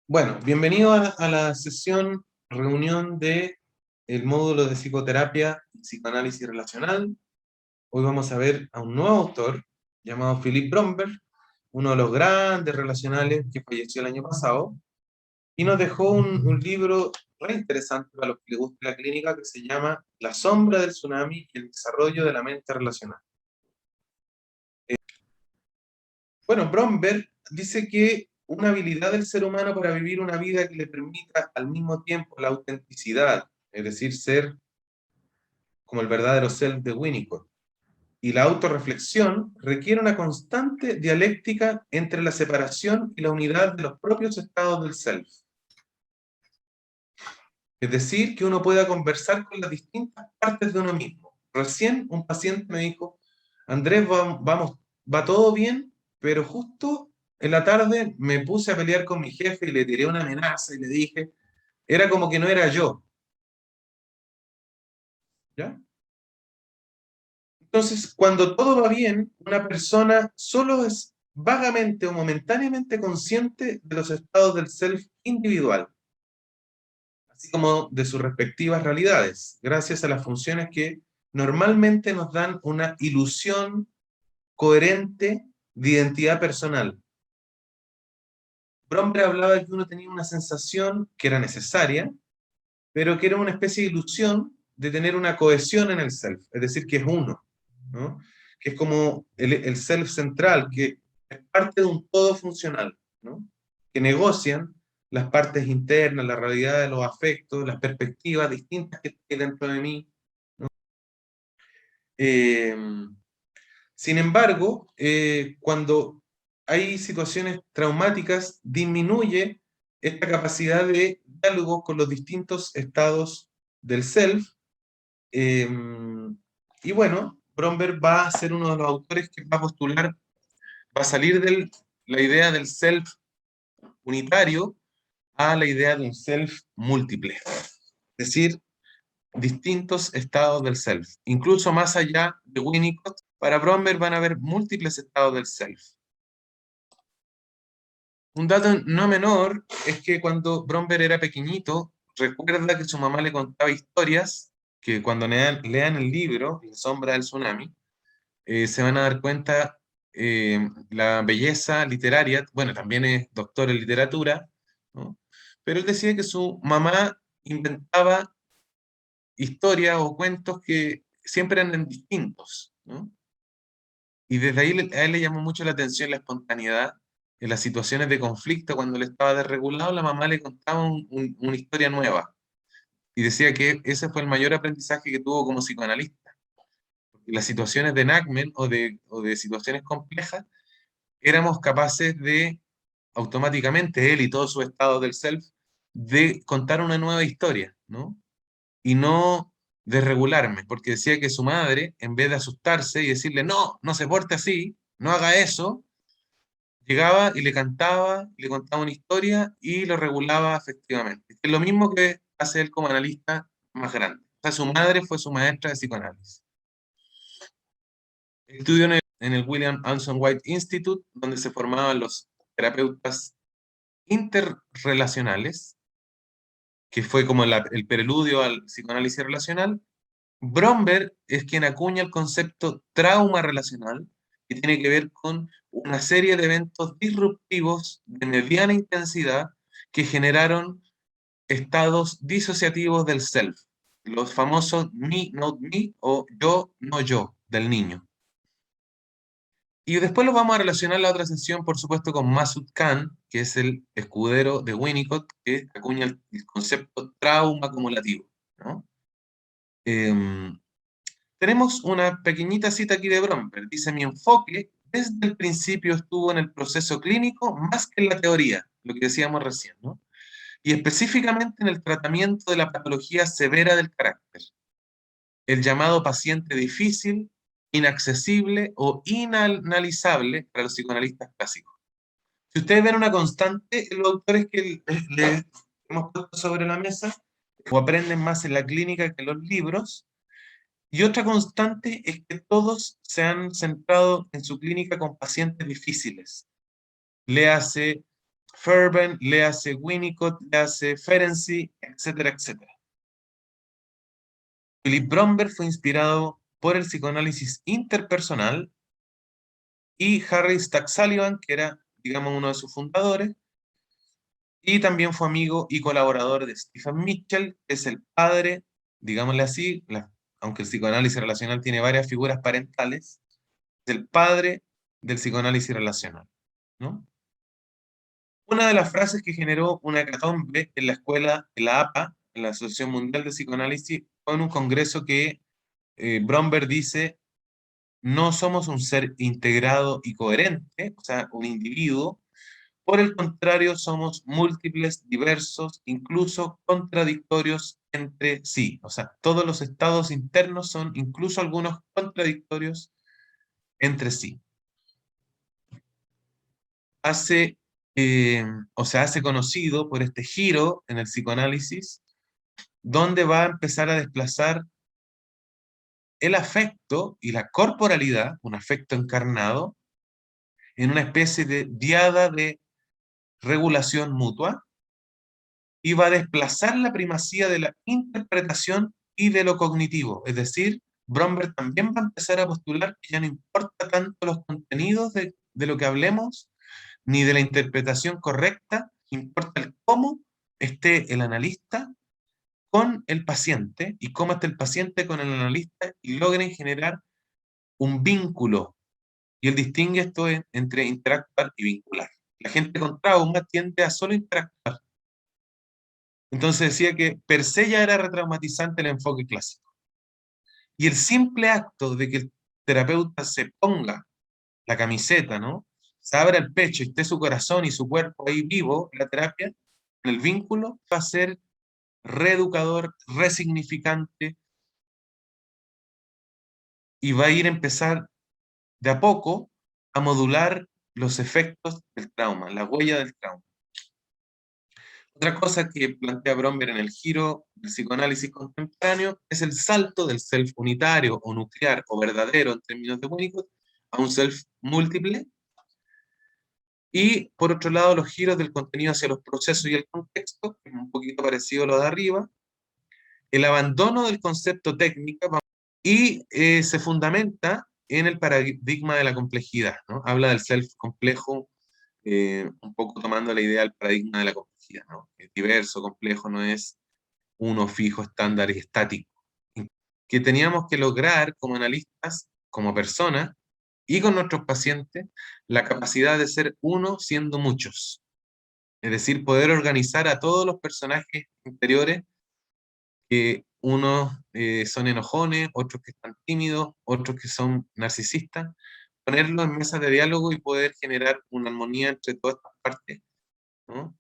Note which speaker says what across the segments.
Speaker 1: Bueno, bienvenido a la sesión, reunión de el módulo de psicoterapia y psicoanálisis relacional. Hoy vamos a ver a un nuevo autor llamado Philip Bromberg, uno de los grandes relacionales que falleció el año pasado, y nos dejó un libro muy interesante para los que les guste la clínica que se llama La sombra del tsunami y el desarrollo de la mente relacional. Bueno, Bromberg dice que una habilidad del ser humano para vivir una vida que le permita al mismo tiempo la autenticidad, es decir, ser como el verdadero self de Winnicott, y la autorreflexión requiere una constante dialéctica entre la separación y la unidad de los propios estados del self. Es decir, que uno pueda conversar con las distintas partes de uno mismo. Recién un paciente me dijo, Andrés, va todo bien, pero justo en la tarde me puse a pelear con mi jefe y le tiré una amenaza y le dije, era como que no era yo, ¿ya? Entonces, cuando todo va bien, una persona solo es vagamente o momentáneamente consciente de los estados del self individual, así como de sus respectivas realidades, gracias a las funciones que normalmente nos dan una ilusión coherente de identidad personal. Bromberg hablaba de que uno tenía una sensación que era necesaria, pero que era una especie de ilusión de tener una cohesión en el self, es decir, que es uno, ¿no? Que es como el self central, que es parte de un todo funcional, ¿no? Que negocian las partes internas, la realidad de los afectos, las perspectivas distintas que hay dentro de mí. Eh, Sin embargo, cuando hay situaciones traumáticas, disminuye esta capacidad de diálogo con los distintos estados del self. eh, y bueno, Bromberg va a ser uno de los autores que va a postular, va a salir de la idea del self unitario a la idea de un self múltiple. Es decir, distintos estados del self. Incluso más allá de Winnicott, para Bromberg van a haber múltiples estados del self. Un dato no menor es que cuando Bromberg era pequeñito, recuerda que su mamá le contaba historias que cuando lean el libro, La sombra del tsunami, se van a dar cuenta la belleza literaria, bueno, también es doctor en literatura, ¿no? Pero él decía que su mamá inventaba historias o cuentos que siempre eran distintos, ¿no? Y desde ahí a él le llamó mucho la atención la espontaneidad en las situaciones de conflicto. Cuando él estaba desregulado, la mamá le contaba una historia nueva. Y decía que ese fue el mayor aprendizaje que tuvo como psicoanalista. Porque las situaciones de enactment o de situaciones complejas, éramos capaces de, automáticamente, él y todo su estado del self, de contar una nueva historia, ¿no? Y no desregularme, porque decía que su madre, en vez de asustarse y decirle, no, no se porte así, no haga eso, llegaba y le cantaba, le contaba una historia y lo regulaba efectivamente. Es lo mismo que hace él como analista más grande. O sea, su madre fue su maestra de psicoanálisis. Estudió en el William Anson White Institute, donde se formaban los terapeutas interrelacionales, que fue como el preludio al psicoanálisis relacional. Bromberg es quien acuña el concepto trauma relacional, que tiene que ver con una serie de eventos disruptivos de mediana intensidad que generaron estados disociativos del self, los famosos me, not me o yo, no yo, del niño. Y después lo vamos a relacionar la otra sesión, por supuesto, con Masud Khan, que es el escudero de Winnicott, que acuña el concepto trauma acumulativo, ¿no? Em, Tenemos una pequeñita cita aquí de Bromberg. Dice, mi enfoque desde el principio estuvo en el proceso clínico más que en la teoría, lo que decíamos recién, ¿no? Y específicamente en el tratamiento de la patología severa del carácter, el llamado paciente difícil, inaccesible o inanalizable para los psicoanalistas clásicos. Si ustedes ven una constante en los autores que les hemos puesto sobre la mesa, o aprenden más en la clínica que en los libros, y otra constante es que todos se han centrado en su clínica con pacientes difíciles. Léase Fairbairn, léase Winnicott, léase Ferenczi, etcétera, etcétera. Philip Bromberg fue inspirado por el psicoanálisis interpersonal y Harry Stack Sullivan, que era, digamos, uno de sus fundadores, y también fue amigo y colaborador de Stephen Mitchell, que es el padre, digámosle así, aunque el psicoanálisis relacional tiene varias figuras parentales, es el padre del psicoanálisis relacional, ¿no? Una de las frases que generó una hecatombe en la escuela, en la APA, en la Asociación Mundial de Psicoanálisis, fue en un congreso que Bromberg dice: no somos un ser integrado y coherente, o sea, un individuo. Por el contrario, somos múltiples, diversos, incluso contradictorios entre sí. O sea, todos los estados internos son incluso algunos contradictorios entre sí. Hace, o se hace conocido por este giro en el psicoanálisis, donde va a empezar a desplazar el afecto y la corporalidad, un afecto encarnado, en una especie de diada de regulación mutua, y va a desplazar la primacía de la interpretación y de lo cognitivo. Es decir, Bromberg también va a empezar a postular que ya no importa tanto los contenidos de lo que hablemos, ni de la interpretación correcta, importa el cómo esté el analista con el paciente y cómo esté el paciente con el analista y logren generar un vínculo. Y él distingue esto entre interactuar y vincular. La gente con trauma tiende a solo interactuar. Entonces decía que per se ya era retraumatizante el enfoque clásico. Y el simple acto de que el terapeuta se ponga la camiseta, ¿no? Se abra el pecho y esté su corazón y su cuerpo ahí vivo en la terapia, en el vínculo, va a ser reeducador, resignificante y va a ir a empezar de a poco a modular los efectos del trauma, la huella del trauma. Otra cosa que plantea Bromberg en el giro del psicoanálisis contemporáneo es el salto del self unitario o nuclear o verdadero en términos de Winnicott a un self múltiple. Y por otro lado, los giros del contenido hacia los procesos y el contexto, que es un poquito parecido a lo de arriba, el abandono del concepto técnica y se fundamenta en el paradigma de la complejidad, ¿no? Habla del self complejo, un poco tomando la idea del paradigma de la complejidad, ¿no? Es diverso, complejo, no es uno fijo, estándar y estático. Que teníamos que lograr como analistas, como personas y con nuestros pacientes, la capacidad de ser uno siendo muchos. Es decir, poder organizar a todos los personajes interiores, que unos son enojones, otros que están tímidos, otros que son narcisistas, ponerlos en mesas de diálogo y poder generar una armonía entre todas estas partes, ¿no?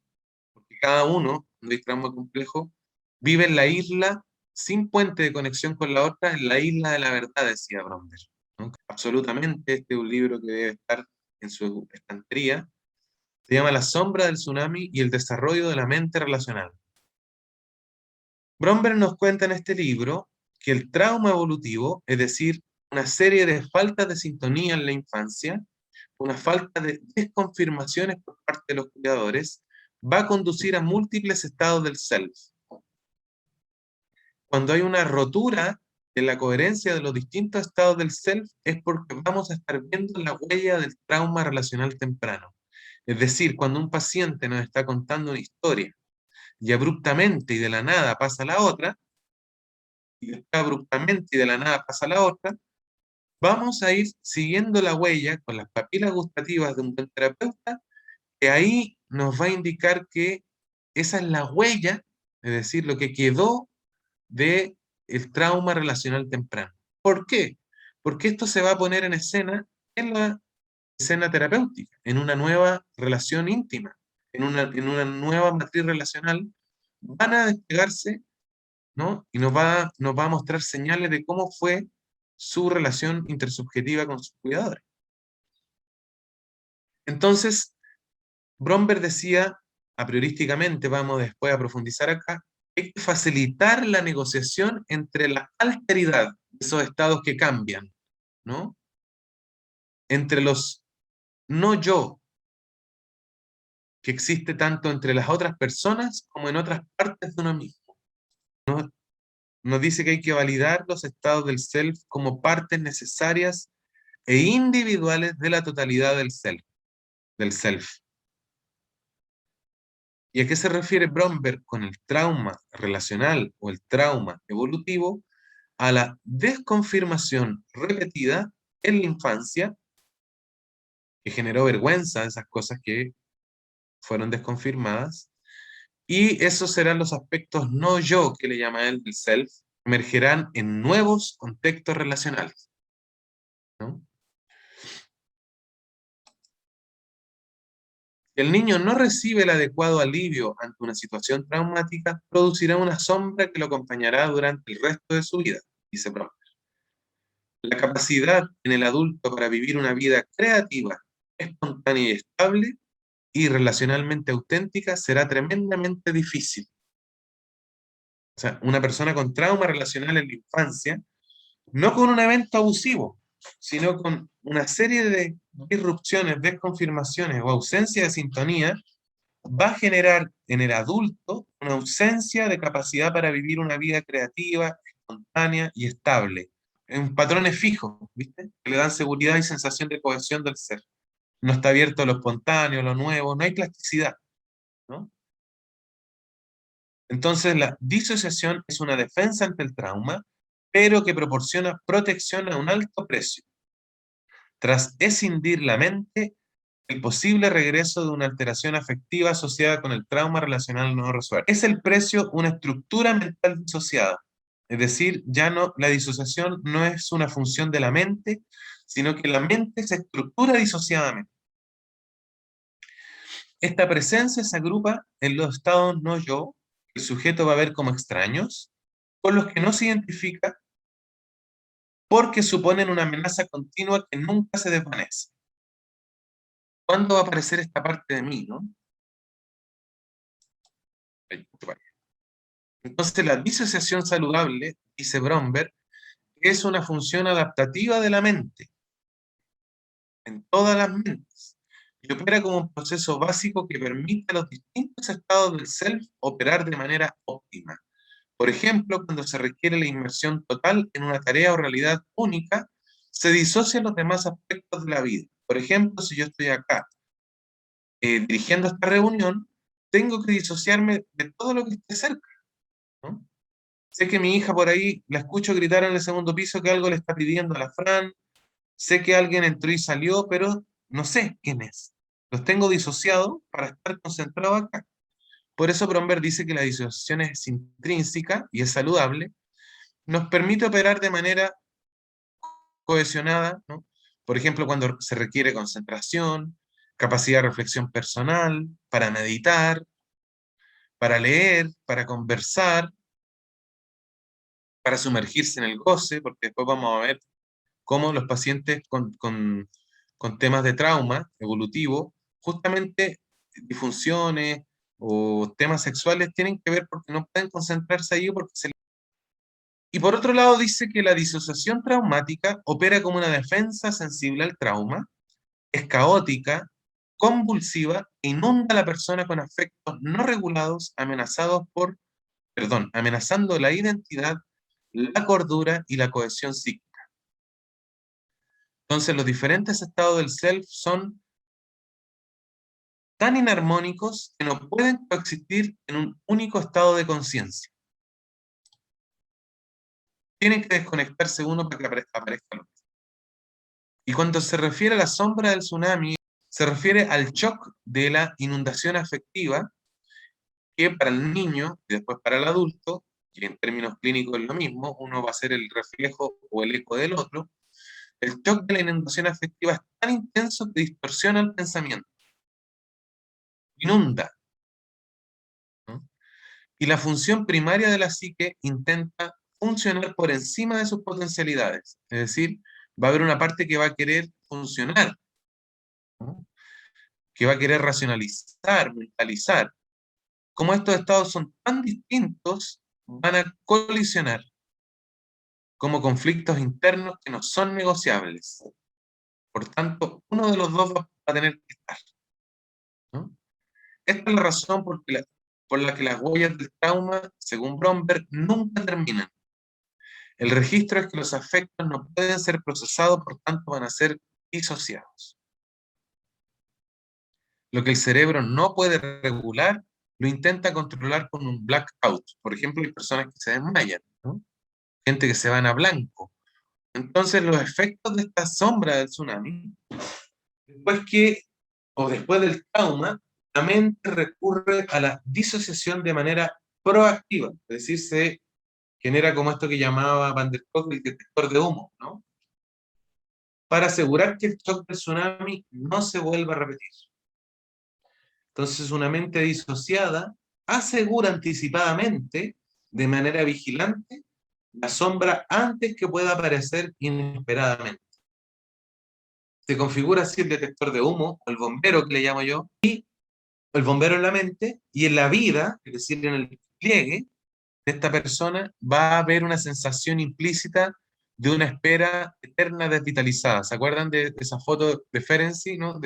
Speaker 1: Porque cada uno, un trauma complejo, vive en la isla sin puente de conexión con la otra, en la isla de la verdad, decía Bromberg, ¿no? Absolutamente, este es un libro que debe estar en su estantería. Se llama La sombra del tsunami y el desarrollo de la mente relacional. Bromberg nos cuenta en este libro que el trauma evolutivo, es decir, una serie de faltas de sintonía en la infancia, una falta de desconfirmaciones por parte de los cuidadores, va a conducir a múltiples estados del self. Cuando hay una rotura en la coherencia de los distintos estados del self, es porque vamos a estar viendo la huella del trauma relacional temprano. Es decir, cuando un paciente nos está contando una historia y abruptamente y de la nada pasa la otra, y después abruptamente y de la nada pasa la otra, vamos a ir siguiendo la huella con las papilas gustativas de un buen terapeuta, que ahí nos va a indicar que esa es la huella, es decir, lo que quedó de el trauma relacional temprano. ¿Por qué? Porque esto se va a poner en escena en la escena terapéutica, en una nueva relación íntima, en una nueva matriz relacional, van a despegarse, ¿no? Y nos va a mostrar señales de cómo fue su relación intersubjetiva con sus cuidadores. Entonces, Bromberg decía, a priorísticamente, vamos después a profundizar acá, hay que facilitar la negociación entre la alteridad de esos estados que cambian, ¿no? Entre los no yo que existe tanto entre las otras personas como en otras partes de uno mismo. Nos dice que hay que validar los estados del self como partes necesarias e individuales de la totalidad del self, del self. ¿Y a qué se refiere Bromberg con el trauma relacional o el trauma evolutivo? A la desconfirmación repetida en la infancia, que generó vergüenza de esas cosas que fueron desconfirmadas, y esos serán los aspectos no yo, que le llama él del self, emergerán en nuevos contextos relacionales, ¿no? Si el niño no recibe el adecuado alivio ante una situación traumática, producirá una sombra que lo acompañará durante el resto de su vida, dice Brown. La capacidad en el adulto para vivir una vida creativa, espontánea y estable y relacionalmente auténtica será tremendamente difícil. O sea, una persona con trauma relacional en la infancia, no con un evento abusivo, sino con una serie de disrupciones, desconfirmaciones o ausencia de sintonía, va a generar en el adulto una ausencia de capacidad para vivir una vida creativa, espontánea y estable, en patrones fijos, ¿viste? Que le dan seguridad y sensación de cohesión del ser. No está abierto a lo espontáneo, a lo nuevo, no hay plasticidad, ¿no? Entonces, la disociación es una defensa ante el trauma, pero que proporciona protección a un alto precio. Tras escindir la mente, el posible regreso de una alteración afectiva asociada con el trauma relacional no resuelto. Es el precio una estructura mental disociada. Es decir, ya no, la disociación no es una función de la mente, sino que la mente se estructura disociadamente. Esta presencia se agrupa en los estados no yo, que el sujeto va a ver como extraños, con los que no se identifica porque suponen una amenaza continua que nunca se desvanece. ¿Cuándo va a aparecer esta parte de mí, no? Entonces, la disociación saludable, dice Bromberg, es una función adaptativa de la mente, en todas las mentes, y opera como un proceso básico que permite a los distintos estados del self operar de manera óptima. Por ejemplo, cuando se requiere la inmersión total en una tarea o realidad única, se disocian los demás aspectos de la vida. Por ejemplo, si yo estoy acá dirigiendo esta reunión, tengo que disociarme de todo lo que esté cerca, ¿no? Sé que mi hija por ahí la escucho gritar en el segundo piso que algo le está pidiendo a la Fran, sé que alguien entró y salió, pero no sé quién es. Los tengo disociados para estar concentrado acá. Por eso Bromberg dice que la disociación es intrínseca y es saludable, nos permite operar de manera cohesionada, ¿no? Por ejemplo, cuando se requiere concentración, capacidad de reflexión personal, para meditar, para leer, para conversar, para sumergirse en el goce, porque después vamos a ver cómo los pacientes con temas de trauma evolutivo, justamente disfunciones o temas sexuales tienen que ver porque no pueden concentrarse ahí porque se... Y por otro lado dice que la disociación traumática opera como una defensa sensible al trauma, es caótica, convulsiva e inunda a la persona con afectos no regulados, amenazando la identidad, la cordura y la cohesión psíquica. Entonces, los diferentes estados del self son tan inarmónicos que no pueden coexistir en un único estado de conciencia. Tienen que desconectarse uno para que aparezca el otro. Y cuando se refiere a la sombra del tsunami, se refiere al shock de la inundación afectiva que para el niño y después para el adulto, y en términos clínicos es lo mismo, uno va a ser el reflejo o el eco del otro, el shock de la inundación afectiva es tan intenso que distorsiona el pensamiento, inunda, ¿no? Y la función primaria de la psique intenta funcionar por encima de sus potencialidades, es decir, va a haber una parte que va a querer funcionar, ¿no? Que va a querer racionalizar, mentalizar. Como estos estados son tan distintos, van a colisionar como conflictos internos que no son negociables. Por tanto, uno de los dos va a tener que estar, ¿no? Esta es la razón por la que las huellas del trauma, según Bromberg, nunca terminan. El registro es que los afectos no pueden ser procesados, por tanto van a ser disociados. Lo que el cerebro no puede regular, lo intenta controlar con un blackout. Por ejemplo, hay personas que se desmayan, ¿no? Gente que se van a blanco. Entonces, los efectos de esta sombra del tsunami, después del trauma, la mente recurre a la disociación de manera proactiva, es decir, se genera como esto que llamaba Van der Kolk el detector de humo, ¿no? Para asegurar que el shock del tsunami no se vuelva a repetir. Entonces, una mente disociada asegura anticipadamente, de manera vigilante, la sombra antes que pueda aparecer inesperadamente. Se configura así el detector de humo, o el bombero que le llamo yo, y el bombero en la mente, y en la vida, es decir, en el despliegue de esta persona, va a haber una sensación implícita de una espera eterna desvitalizada. ¿Se acuerdan de esa foto de Ferenczi, ¿no?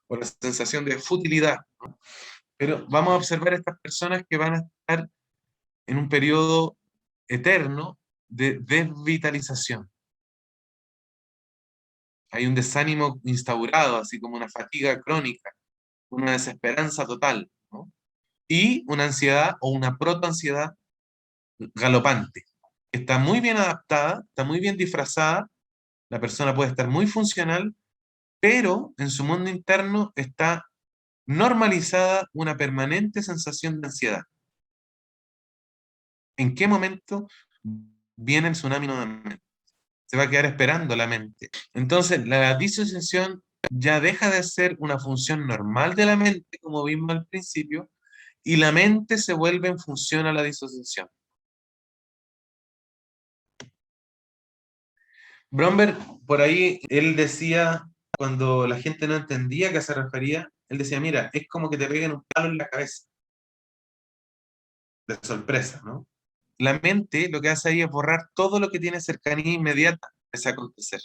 Speaker 1: O la sensación de futilidad, ¿no? Pero vamos a observar estas personas que van a estar en un periodo eterno de desvitalización. Hay un desánimo instaurado, así como una fatiga crónica, una desesperanza total, ¿no? Y una ansiedad o una protoansiedad galopante. Está muy bien adaptada, está muy bien disfrazada, la persona puede estar muy funcional, pero en su mundo interno está normalizada una permanente sensación de ansiedad. ¿En qué momento viene el tsunami nuevamente? Se va a quedar esperando la mente. Entonces, la disociación ya deja de ser una función normal de la mente, como vimos al principio, y la mente se vuelve en función a la disociación. Bromberg, por ahí, él decía, cuando la gente no entendía a qué se refería, él decía, mira, es como que te peguen un palo en la cabeza, de sorpresa, ¿no? La mente lo que hace ahí es borrar todo lo que tiene cercanía inmediata a ese acontecer.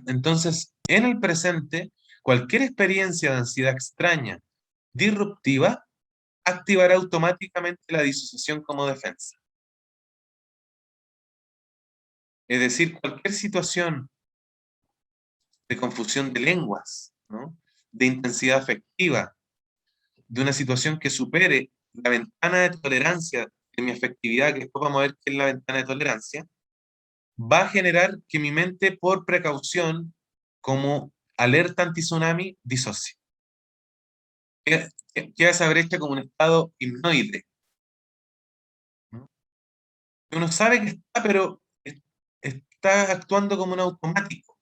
Speaker 1: Entonces, en el presente, cualquier experiencia de ansiedad extraña, disruptiva, activará automáticamente la disociación como defensa. Es decir, cualquier situación de confusión de lenguas, ¿no? De intensidad afectiva, de una situación que supere la ventana de tolerancia de mi afectividad, que después vamos a ver qué es la ventana de tolerancia, va a generar que mi mente, por precaución, como alerta anti-tsunami, disocie. Queda esa brecha como un estado hipnoide, ¿no? Uno sabe que está, pero está actuando como un automático,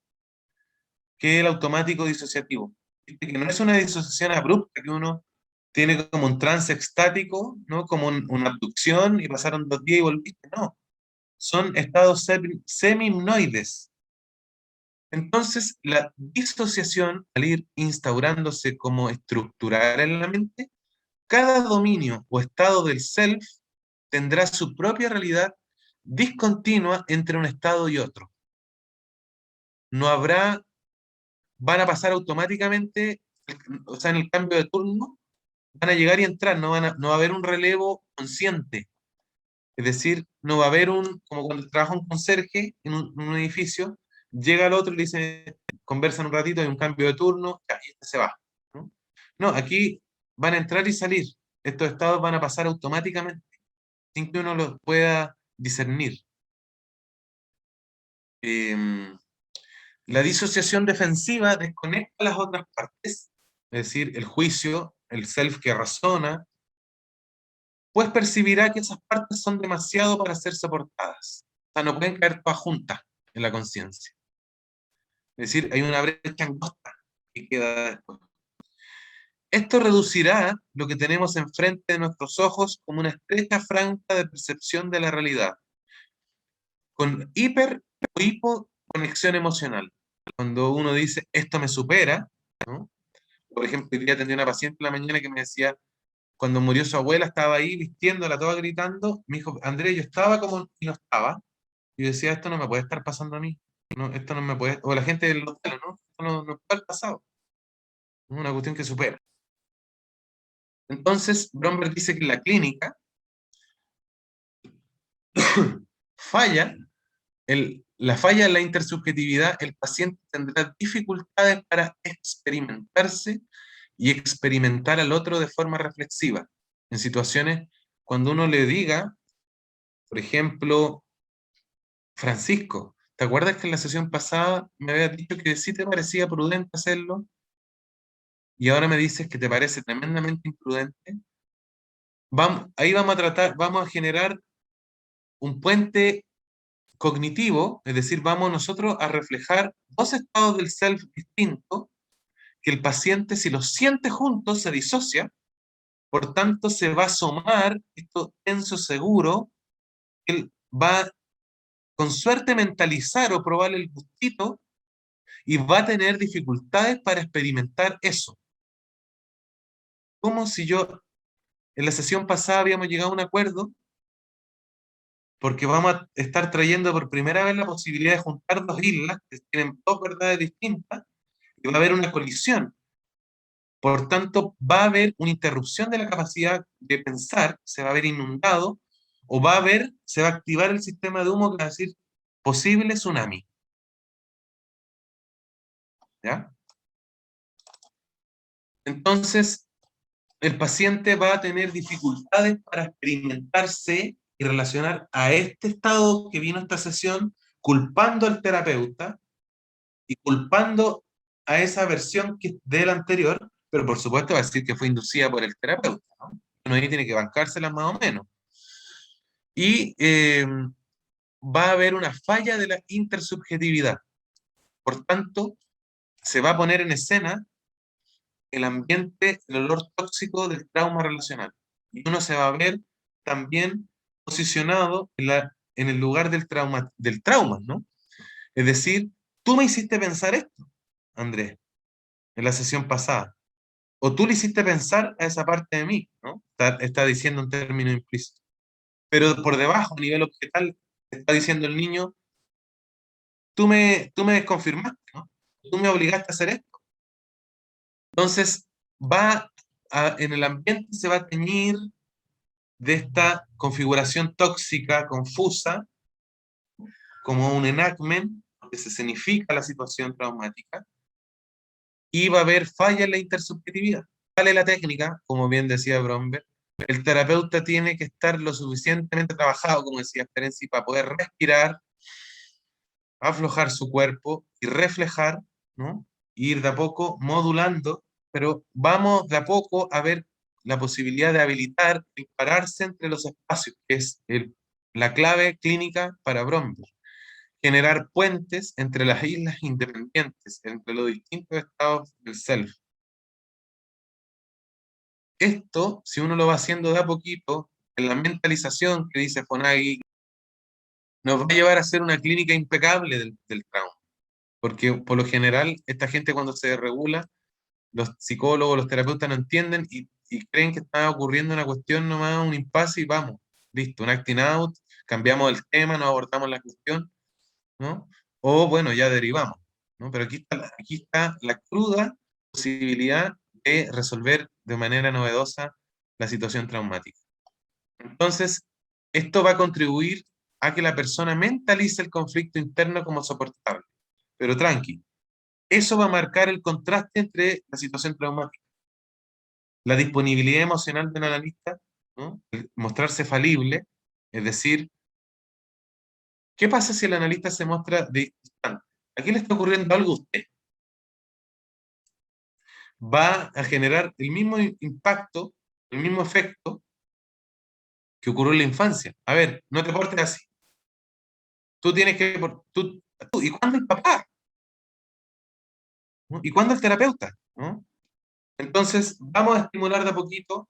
Speaker 1: que es el automático disociativo. Viste que no es una disociación abrupta, que uno tiene como un trance extático, ¿no? Como una abducción y pasaron 2 días y volviste. No, son estados semi-hipnoides. Entonces, la disociación, al ir instaurándose como estructural en la mente, cada dominio o estado del self tendrá su propia realidad discontinua entre un estado y otro. No habrá, van a pasar automáticamente, o sea, en el cambio de turno, van a llegar y entrar, no va a haber un relevo consciente. Es decir, no va a haber como cuando trabaja un conserje en un edificio, llega al otro y le dice, conversan un ratito, hay un cambio de turno, ya, y este se va, ¿no? No, aquí van a entrar y salir. Estos estados van a pasar automáticamente, sin que uno los pueda discernir. La disociación defensiva desconecta las otras partes, es decir, el juicio, el self que razona, pues percibirá que esas partes son demasiado para ser soportadas. O sea, no pueden caer todas juntas en la conciencia. Es decir, hay una brecha angosta que queda después. Esto reducirá lo que tenemos enfrente de nuestros ojos como una estrecha franja de percepción de la realidad, con hiper o hipoconexión emocional. Cuando uno dice, esto me supera, ¿no? Por ejemplo, hoy día atendí a una paciente en la mañana que me decía, cuando murió su abuela, estaba ahí vistiéndola, toda gritando, me dijo, Andrés, yo estaba como, y no estaba. Y yo decía, esto no me puede estar pasando a mí, ¿no? Esto no me puede, o la gente del hotel, ¿no? Esto no puede haber pasado. Es una cuestión que supera. Entonces, Bromberg dice que en la clínica falla, la falla en la intersubjetividad, el paciente tendrá dificultades para experimentarse y experimentar al otro de forma reflexiva. En situaciones cuando uno le diga, por ejemplo, Francisco, ¿te acuerdas que en la sesión pasada me habías dicho que sí te parecía prudente hacerlo y ahora me dices que te parece tremendamente imprudente? Ahí vamos a tratar, vamos a generar un puente cognitivo, es decir, vamos nosotros a reflejar dos estados del self distintos, que el paciente, si los siente juntos, se disocia, por tanto se va a asomar esto tenso seguro, que él va con suerte mentalizar o probar el gustito y va a tener dificultades para experimentar eso. Como si yo en la sesión pasada habíamos llegado a un acuerdo, porque vamos a estar trayendo por primera vez la posibilidad de juntar dos islas que tienen dos verdades distintas y va a haber una colisión. Por tanto, va a haber una interrupción de la capacidad de pensar, se va a ver inundado, o se va a activar el sistema de humo que va a decir posible tsunami. ¿Ya? Entonces, el paciente va a tener dificultades para experimentarse y relacionar a este estado que vino a esta sesión, culpando al terapeuta y culpando a esa versión que de la anterior, pero por supuesto va a decir que fue inducida por el terapeuta, ¿no? Uno ahí tiene que bancárselas más o menos. Y va a haber una falla de la intersubjetividad. Por tanto, se va a poner en escena el ambiente, el olor tóxico del trauma relacional. Y uno se va a ver también posicionado en el lugar del trauma, ¿no? Es decir, tú me hiciste pensar esto, Andrés, en la sesión pasada. O tú le hiciste pensar a esa parte de mí, ¿no? Está diciendo un término implícito. Pero por debajo, a nivel objetal, está diciendo el niño, tú me desconfirmaste, ¿no? Tú me obligaste a hacer esto. Entonces, en el ambiente se va a teñir de esta configuración tóxica, confusa, como un enactment, que se escenifica la situación traumática, y va a haber falla en la intersubjetividad. Vale la técnica, como bien decía Bromberg, el terapeuta tiene que estar lo suficientemente trabajado, como decía Ferenczi, para poder respirar, aflojar su cuerpo y reflejar, ¿no? Ir de a poco modulando, pero vamos de a poco a ver la posibilidad de habilitar el pararse entre los espacios, que es la clave clínica para Bromberg. Generar puentes entre las islas independientes, entre los distintos estados del self. Esto, si uno lo va haciendo de a poquito, en la mentalización que dice Fonagy, nos va a llevar a hacer una clínica impecable del trauma. Porque por lo general, esta gente cuando se regula, los psicólogos, los terapeutas no entienden y creen que está ocurriendo una cuestión nomás, un impasse y vamos, listo, un acting out, cambiamos el tema, no abordamos la cuestión, ¿no? O bueno, ya derivamos, ¿no? Pero aquí está la cruda posibilidad de resolver de manera novedosa la situación traumática. Entonces, esto va a contribuir a que la persona mentalice el conflicto interno como soportable. Pero tranqui, eso va a marcar el contraste entre la situación traumática, la disponibilidad emocional de un analista, ¿no? El mostrarse falible, es decir, ¿qué pasa si el analista se muestra distante? Aquí le está ocurriendo algo a usted. Va a generar el mismo impacto, el mismo efecto que ocurrió en la infancia. A ver, no te portes así. Tú tienes que... ¿Y cuándo el papá? ¿No? ¿Y cuándo el terapeuta? ¿No? Entonces, vamos a estimular de a poquito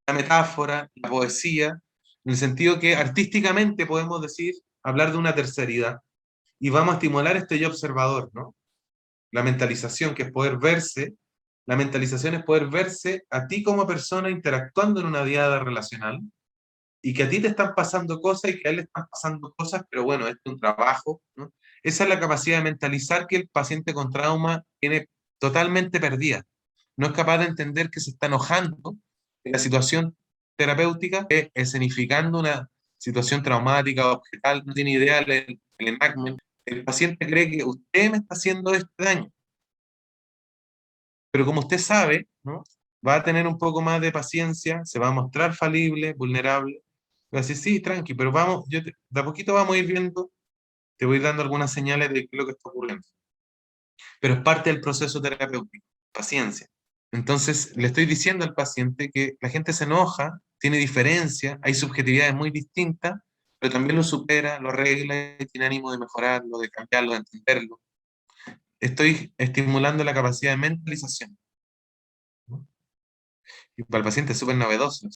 Speaker 1: la metáfora, la poesía, en el sentido que artísticamente podemos decir, hablar de una terceridad, y vamos a estimular este yo observador, ¿no? La mentalización, que es poder verse, la mentalización es poder verse a ti como persona interactuando en una diada relacional, y que a ti te están pasando cosas y que a él le están pasando cosas, pero bueno, este es un trabajo, ¿no? Esa es la capacidad de mentalizar que el paciente con trauma tiene totalmente perdida. No es capaz de entender que se está enojando, la situación terapéutica, escenificando una situación traumática o objetal, no tiene idea el enactment. El paciente cree que usted me está haciendo este daño, pero como usted sabe, ¿no? Va a tener un poco más de paciencia, se va a mostrar falible, vulnerable, va a decir, sí, tranqui, pero vamos, de a poquito vamos a ir viendo, te voy dando algunas señales de qué es lo que está ocurriendo. Pero es parte del proceso terapéutico, paciencia. Entonces, le estoy diciendo al paciente que la gente se enoja, tiene diferencia, hay subjetividades muy distintas, pero también lo supera, lo arregla y tiene ánimo de mejorarlo, de cambiarlo, de entenderlo. Estoy estimulando la capacidad de mentalización, ¿no? Y para el paciente es súper novedoso.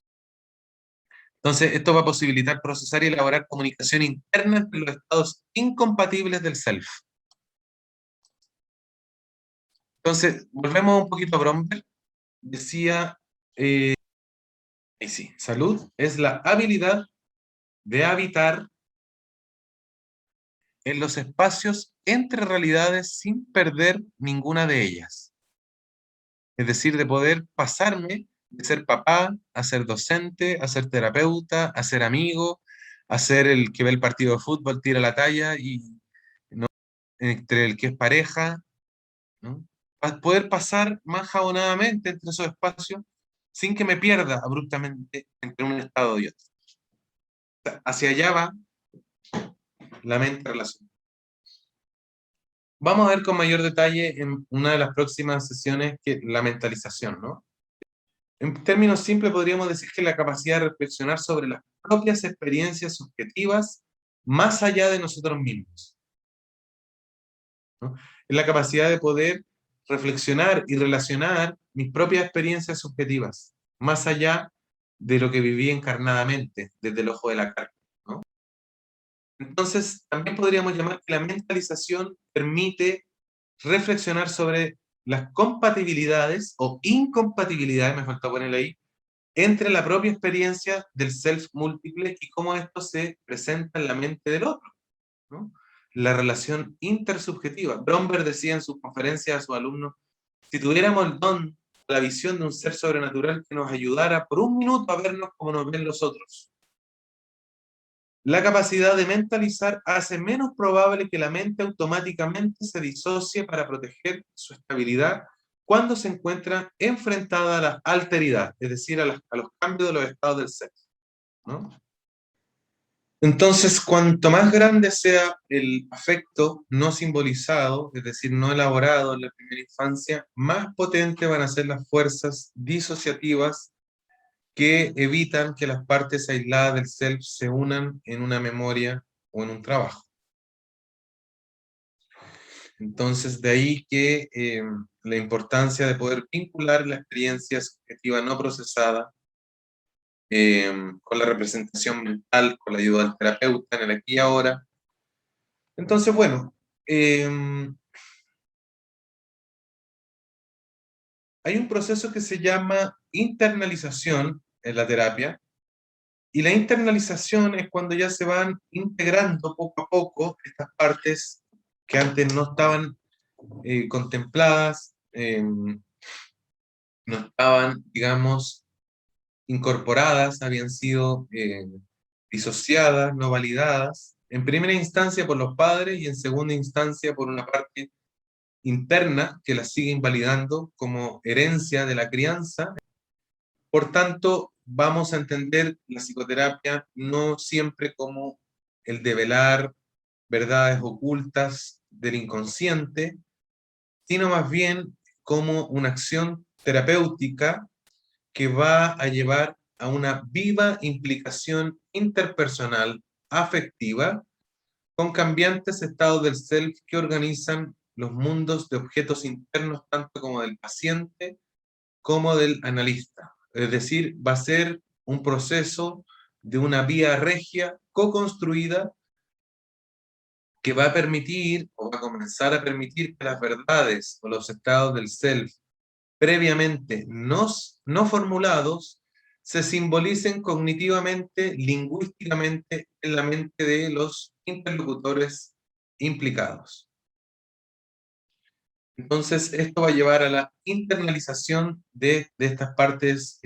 Speaker 1: Entonces, esto va a posibilitar procesar y elaborar comunicación interna entre los estados incompatibles del self. Entonces, volvemos un poquito a Bromberg. Decía, y sí, salud es la habilidad de habitar en los espacios entre realidades sin perder ninguna de ellas. Es decir, de poder pasarme de ser papá a ser docente, a ser terapeuta, a ser amigo, a ser el que ve el partido de fútbol, tira la talla, y ¿no? Entre el que es pareja, ¿no? Poder pasar más jabonadamente entre esos espacios sin que me pierda abruptamente entre un estado y otro. Hacia allá va la mente relacional. Vamos a ver con mayor detalle en una de las próximas sesiones que la mentalización, ¿no? En términos simples podríamos decir que la capacidad de reflexionar sobre las propias experiencias subjetivas más allá de nosotros mismos, ¿no? Es la capacidad de poder reflexionar y relacionar mis propias experiencias subjetivas más allá de lo que viví encarnadamente desde el ojo de la carne, ¿no? Entonces, también podríamos llamar que la mentalización permite reflexionar sobre las compatibilidades o incompatibilidades, me faltó ponerle ahí, entre la propia experiencia del self múltiple y cómo esto se presenta en la mente del otro, ¿no? La relación intersubjetiva. Bromberg decía en sus conferencias a sus alumnos, si tuviéramos el don, la visión de un ser sobrenatural que nos ayudara por un minuto a vernos como nos ven los otros, la capacidad de mentalizar hace menos probable que la mente automáticamente se disocie para proteger su estabilidad cuando se encuentra enfrentada a la alteridad, es decir, a los cambios de los estados del ser, ¿no? Entonces, cuanto más grande sea el afecto no simbolizado, es decir, no elaborado en la primera infancia, más potentes van a ser las fuerzas disociativas que evitan que las partes aisladas del self se unan en una memoria o en un trabajo. Entonces, de ahí que la importancia de poder vincular la experiencia subjetiva no procesada con la representación mental, con la ayuda del terapeuta en el aquí y ahora. Entonces, bueno, hay un proceso que se llama internalización en la terapia, y la internalización es cuando ya se van integrando poco a poco estas partes que antes no estaban contempladas, no estaban, digamos, incorporadas, habían sido disociadas, no validadas, en primera instancia por los padres y en segunda instancia por una parte interna que las sigue invalidando como herencia de la crianza. Por tanto, vamos a entender la psicoterapia no siempre como el develar verdades ocultas del inconsciente, sino más bien como una acción terapéutica que va a llevar a una viva implicación interpersonal afectiva con cambiantes estados del self que organizan los mundos de objetos internos tanto como del paciente como del analista. Es decir, va a ser un proceso de una vía regia co-construida que va a permitir o va a comenzar a permitir que las verdades o los estados del self previamente no formulados se simbolicen cognitivamente, lingüísticamente en la mente de los interlocutores implicados. Entonces, esto va a llevar a la internalización de estas partes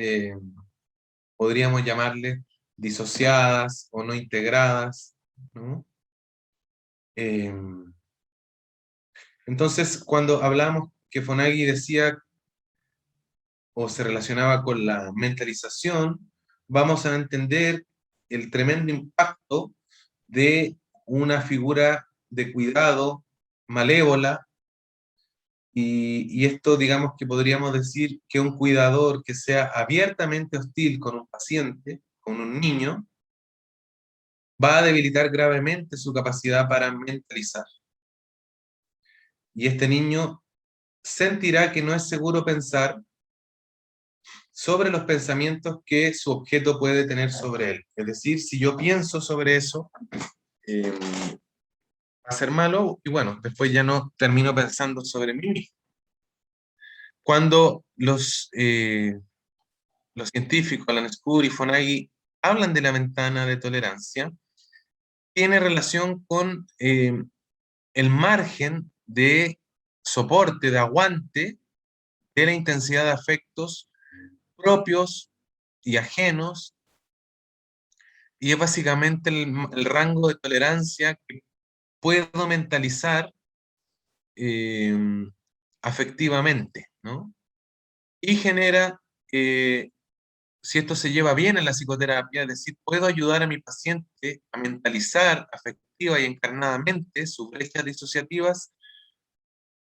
Speaker 1: podríamos llamarle disociadas o no integradas, ¿no? Entonces, cuando hablamos que Fonagy decía o se relacionaba con la mentalización, vamos a entender el tremendo impacto de una figura de cuidado malévola, y esto digamos que podríamos decir que un cuidador que sea abiertamente hostil con un paciente, con un niño, va a debilitar gravemente su capacidad para mentalizar. Y este niño sentirá que no es seguro pensar sobre los pensamientos que su objeto puede tener sobre él. Es decir, si yo pienso sobre eso, va a ser malo y bueno, después ya no termino pensando sobre mí mismo. Cuando los científicos, Alan Spur y Fonagy, hablan de la ventana de tolerancia, tiene relación con el margen de soporte, de aguante de la intensidad de afectos propios y ajenos, y es básicamente el rango de tolerancia que puedo mentalizar eh, afectivamente, ¿no? Y genera, si esto se lleva bien en la psicoterapia, es decir, puedo ayudar a mi paciente a mentalizar afectiva y encarnadamente sus brechas disociativas.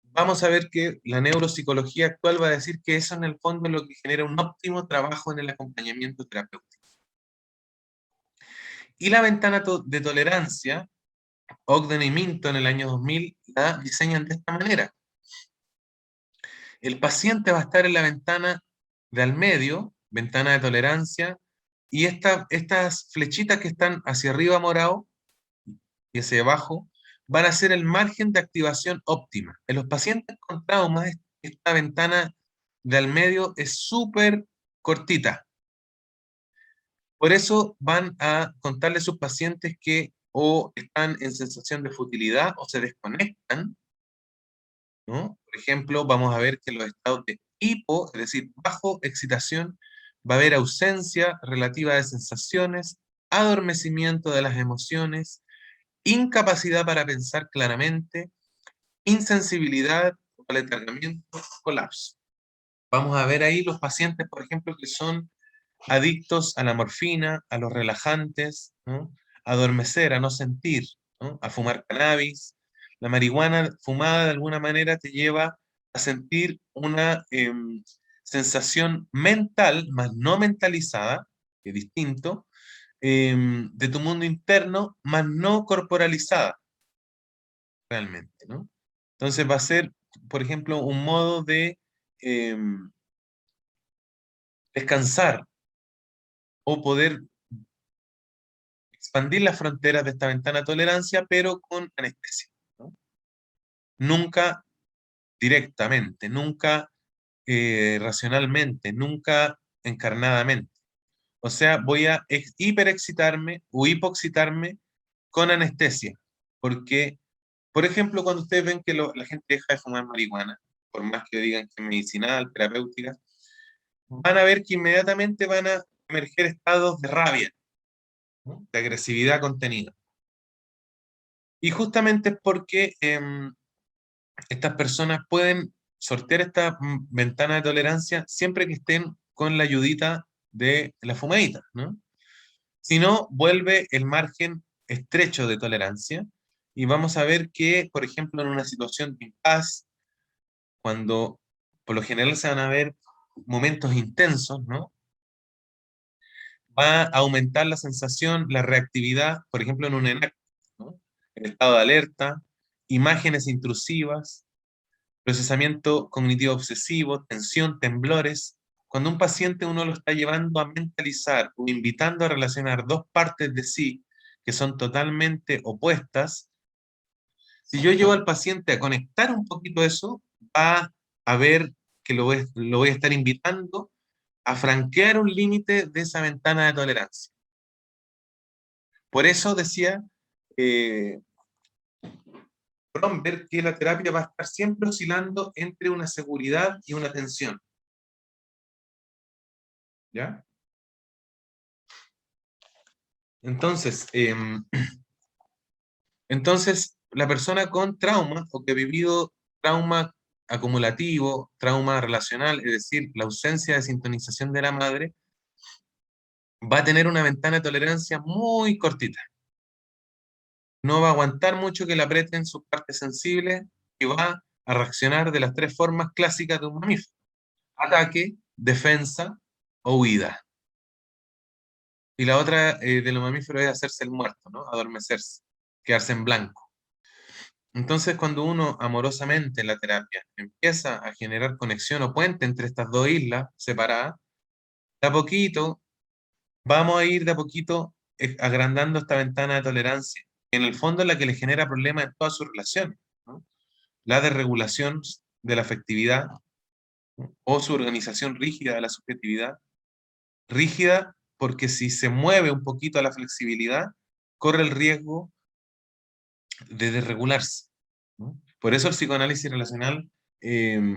Speaker 1: Vamos a ver que la neuropsicología actual va a decir que eso en el fondo es lo que genera un óptimo trabajo en el acompañamiento terapéutico. Y la ventana de tolerancia, Ogden y Minto en el año 2000 la diseñan de esta manera. El paciente va a estar en la ventana de al medio, ventana de tolerancia, y estas flechitas que están hacia arriba morado y hacia abajo van a ser el margen de activación óptima. En los pacientes con traumas, esta ventana de al medio es súper cortita. Por eso van a contarle a sus pacientes que o están en sensación de futilidad o se desconectan, ¿no? Por ejemplo, vamos a ver que en los estados de hipo, es decir, bajo excitación, va a haber ausencia relativa de sensaciones, adormecimiento de las emociones, incapacidad para pensar claramente, insensibilidad, aletargamiento, colapso. Vamos a ver ahí los pacientes, por ejemplo, que son adictos a la morfina, a los relajantes, ¿no? A adormecer, a no sentir, ¿no? A fumar cannabis. La marihuana fumada de alguna manera te lleva a sentir una sensación mental, más no mentalizada, que es distinto, de tu mundo interno, más no corporalizada, realmente, ¿no? Entonces va a ser, por ejemplo, un modo de descansar o poder expandir las fronteras de esta ventana de tolerancia, pero con anestesia, ¿no? Nunca directamente, nunca racionalmente, nunca encarnadamente. O sea, voy a hiperexcitarme o hipoexcitarme con anestesia, porque, por ejemplo, cuando ustedes ven que la gente deja de fumar marihuana, por más que digan que es medicinal, terapéutica, van a ver que inmediatamente van a emerger estados de rabia, ¿no? De agresividad contenida. Y justamente es porque estas personas pueden sortear esta ventana de tolerancia siempre que estén con la ayudita de la fumadita, ¿no? Si no, vuelve el margen estrecho de tolerancia y vamos a ver que, por ejemplo, en una situación de impas, cuando por lo general se van a ver momentos intensos, ¿no? Va a aumentar la sensación, la reactividad, por ejemplo, en un ENAC, ¿no? El estado de alerta, imágenes intrusivas, procesamiento cognitivo obsesivo, tensión, temblores. Cuando un paciente uno lo está llevando a mentalizar o invitando a relacionar dos partes de sí que son totalmente opuestas, si yo llevo al paciente a conectar un poquito eso, va a ver que lo voy a estar invitando a franquear un límite de esa ventana de tolerancia. Por eso decía eh, Bromberg que la terapia va a estar siempre oscilando entre una seguridad y una tensión. ¿Ya? Entonces, entonces, la persona con trauma o que ha vivido trauma acumulativo, trauma relacional, es decir, la ausencia de sintonización de la madre, va a tener una ventana de tolerancia muy cortita. No va a aguantar mucho que le aprieten sus partes sensibles y va a reaccionar de las tres formas clásicas de un mamífero: ataque, defensa o huida. Y la otra de los mamíferos es hacerse el muerto, ¿no? Adormecerse, quedarse en blanco. Entonces, cuando uno amorosamente en la terapia empieza a generar conexión o puente entre estas dos islas separadas, de a poquito, vamos a ir de a poquito agrandando esta ventana de tolerancia, que en el fondo es la que le genera problemas en todas sus relaciones, ¿no? La desregulación de la afectividad, ¿no? O su organización rígida de la subjetividad. Rígida porque si se mueve un poquito a la flexibilidad, corre el riesgo de desregularse, ¿no? Por eso el psicoanálisis relacional,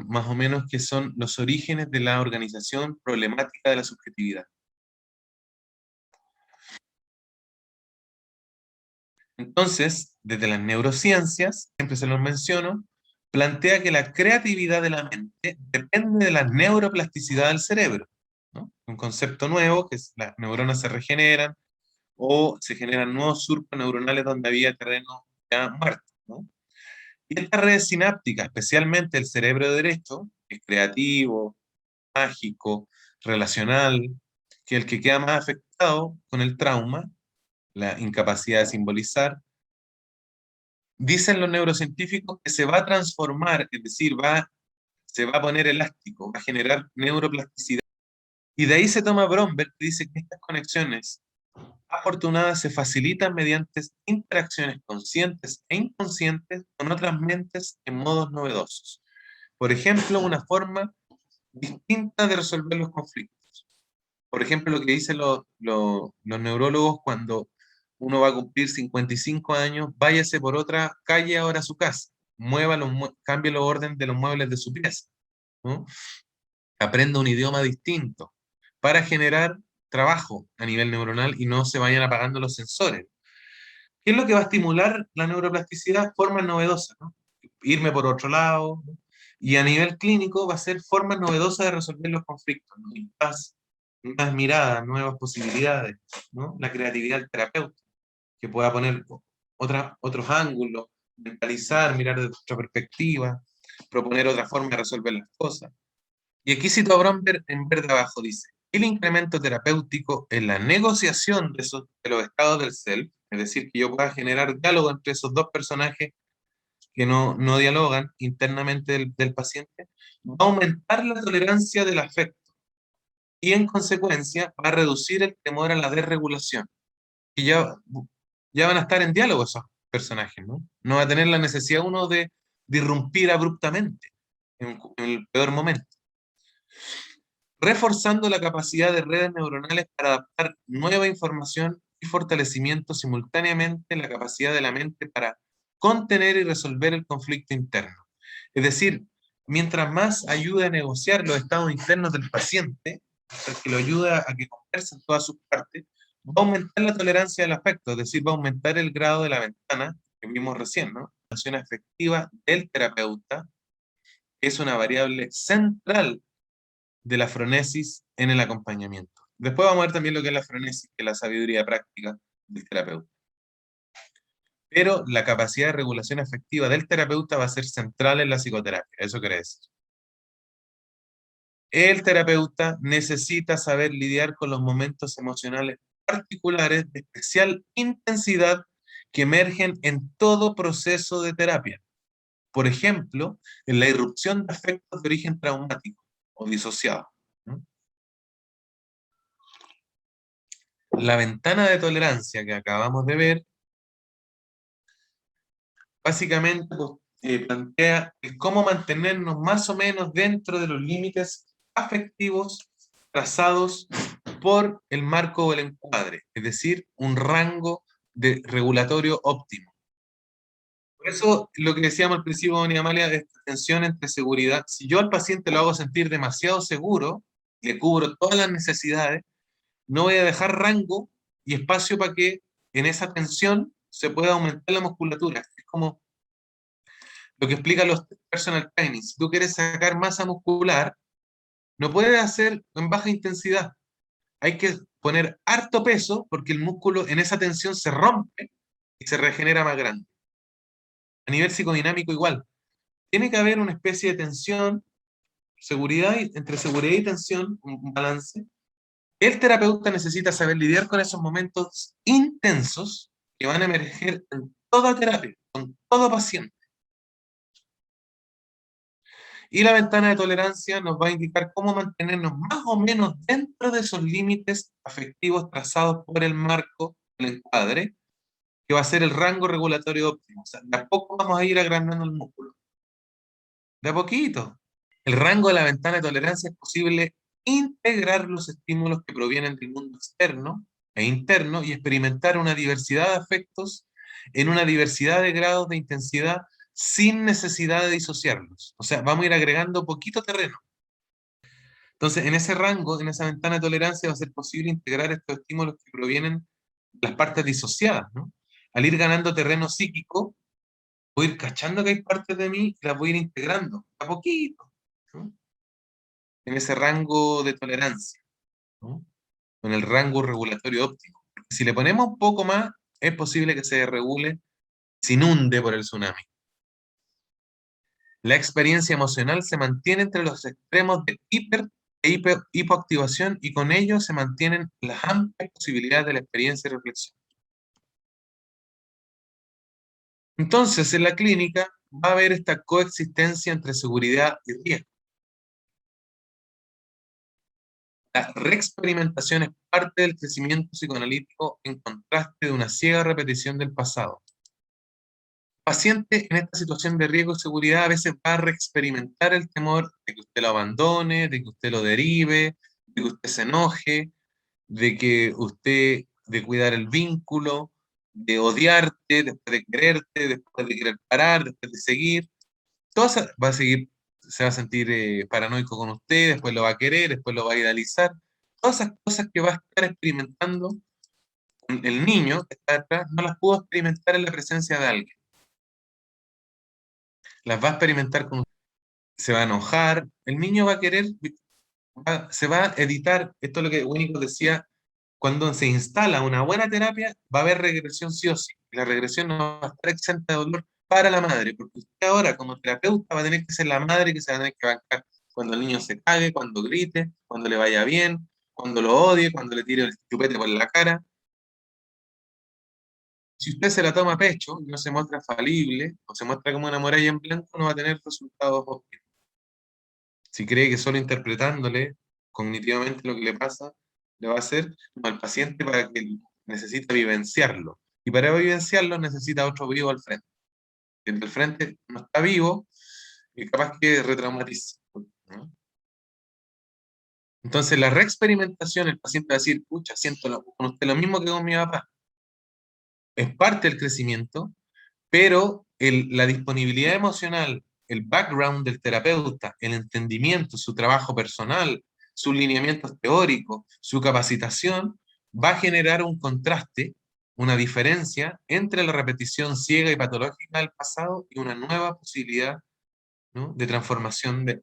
Speaker 1: más o menos que son los orígenes de la organización problemática de la subjetividad. Entonces, desde las neurociencias, siempre se los menciono, plantea que la creatividad de la mente depende de la neuroplasticidad del cerebro, ¿no? Un concepto nuevo, que es las neuronas se regeneran o se generan nuevos surcos neuronales donde había terreno ya muerto, ¿no? Y estas redes sinápticas, especialmente el cerebro derecho, que es creativo, mágico, relacional, que es el que queda más afectado con el trauma, la incapacidad de simbolizar, dicen los neurocientíficos que se va a transformar, es decir, se va a poner elástico, va a generar neuroplasticidad. Y de ahí se toma Bromberg, que dice que estas conexiones afortunadas se facilitan mediante interacciones conscientes e inconscientes con otras mentes en modos novedosos. Por ejemplo, una forma distinta de resolver los conflictos. Por ejemplo, lo que dicen los neurólogos cuando uno va a cumplir 55 años, váyase por otra calle ahora a su casa, cambie los orden de los muebles de su pieza, ¿no? Aprenda un idioma distinto para generar trabajo a nivel neuronal y no se vayan apagando los sensores. ¿Qué es lo que va a estimular la neuroplasticidad? Formas novedosas, ¿no? Irme por otro lado, ¿no? Y a nivel clínico va a ser formas novedosas de resolver los conflictos, ¿no? Nuevas miradas, nuevas posibilidades, ¿no? La creatividad del terapeuta, que pueda poner otros ángulos, mentalizar, mirar desde otra perspectiva, proponer otra forma de resolver las cosas. Y aquí cito a Bromberg en verde abajo, dice: el incremento terapéutico en la negociación de los estados del self, es decir, que yo pueda generar diálogo entre esos dos personajes que no dialogan internamente del paciente, va a aumentar la tolerancia del afecto y en consecuencia va a reducir el temor a la desregulación. Y ya van a estar en diálogo esos personajes, ¿no? No va a tener la necesidad uno de irrumpir abruptamente en el peor momento, reforzando la capacidad de redes neuronales para adaptar nueva información y fortalecimiento simultáneamente en la capacidad de la mente para contener y resolver el conflicto interno. Es decir, mientras más ayude a negociar los estados internos del paciente, que lo ayuda a que conversen todas sus partes, va a aumentar la tolerancia del afecto, es decir, va a aumentar el grado de la ventana que vimos recién, ¿no? La acción afectiva del terapeuta es una variable central de la fronesis en el acompañamiento. Después vamos a ver también lo que es la fronesis, que es la sabiduría práctica del terapeuta. Pero la capacidad de regulación afectiva del terapeuta va a ser central en la psicoterapia, eso quiere decir. El terapeuta necesita saber lidiar con los momentos emocionales particulares de especial intensidad que emergen en todo proceso de terapia. Por ejemplo, en la irrupción de afectos de origen traumático o disociado, ¿no? La ventana de tolerancia que acabamos de ver básicamente plantea el cómo mantenernos más o menos dentro de los límites afectivos trazados por el marco o el encuadre, es decir, un rango de regulatorio óptimo. Por eso, lo que decíamos al principio, doña Amalia, es esta tensión entre seguridad. Si yo al paciente lo hago sentir demasiado seguro, le cubro todas las necesidades, no voy a dejar rango y espacio para que en esa tensión se pueda aumentar la musculatura. Es como lo que explican los personal training. Si tú quieres sacar masa muscular, no puedes hacer en baja intensidad. Hay que poner harto peso porque el músculo en esa tensión se rompe y se regenera más grande. A nivel psicodinámico igual. Tiene que haber una especie de tensión, entre seguridad y tensión, un balance. El terapeuta necesita saber lidiar con esos momentos intensos que van a emerger en toda terapia, con todo paciente. Y la ventana de tolerancia nos va a indicar cómo mantenernos más o menos dentro de esos límites afectivos trazados por el marco del encuadre, que va a ser el rango regulatorio óptimo. O sea, de a poco vamos a ir agrandando el músculo. De a poquito. El rango de la ventana de tolerancia es posible integrar los estímulos que provienen del mundo externo e interno y experimentar una diversidad de afectos en una diversidad de grados de intensidad sin necesidad de disociarlos. O sea, vamos a ir agregando poquito terreno. Entonces, en ese rango, en esa ventana de tolerancia, va a ser posible integrar estos estímulos que provienen de las partes disociadas, ¿no? Al ir ganando terreno psíquico, voy a ir cachando que hay partes de mí y las voy a ir integrando a poquito, ¿no? En ese rango de tolerancia, ¿no? En el rango regulatorio óptimo. Porque si le ponemos un poco más, es posible que se regule, se inunde por el tsunami. La experiencia emocional se mantiene entre los extremos de hipoactivación y con ello se mantienen las amplias posibilidades de la experiencia y reflexión. Entonces, en la clínica va a haber esta coexistencia entre seguridad y riesgo. La reexperimentación es parte del crecimiento psicoanalítico en contraste de una ciega repetición del pasado. El paciente en esta situación de riesgo y seguridad a veces va a reexperimentar el temor de que usted lo abandone, de que usted lo derive, de que usted se enoje, de que usted, de cuidar el vínculo, de odiarte, después de quererte, después de querer parar, después de seguir. Va a seguir, se va a sentir paranoico con usted, después lo va a querer, después lo va a idealizar. Todas esas cosas que va a estar experimentando el niño que está detrás, no las pudo experimentar en la presencia de alguien. Las va a experimentar con usted. Se va a enojar, el niño va a querer, se va a editar, esto es lo que Winnicott decía, cuando se instala una buena terapia, va a haber regresión sí o sí. La regresión no va a estar exenta de dolor para la madre, porque usted ahora como terapeuta va a tener que ser la madre que se va a tener que bancar cuando el niño se cague, cuando grite, cuando le vaya bien, cuando lo odie, cuando le tire el chupete por la cara. Si usted se la toma a pecho y no se muestra falible, o se muestra como una muralla en blanco, no va a tener resultados óptimos. Si cree que solo interpretándole cognitivamente lo que le pasa, le va a hacer al paciente para que necesita vivenciarlo. Y para vivenciarlo necesita otro vivo al frente. Si el del frente no está vivo, es capaz que retraumatiza, ¿no? Entonces, la reexperimentación, el paciente va a decir, pucha, siento con usted lo mismo que con mi papá. Es parte del crecimiento, pero la disponibilidad emocional, el background del terapeuta, el entendimiento, su trabajo personal, sus lineamientos teóricos, su capacitación, va a generar un contraste, una diferencia entre la repetición ciega y patológica del pasado y una nueva posibilidad, ¿no?, de transformación de...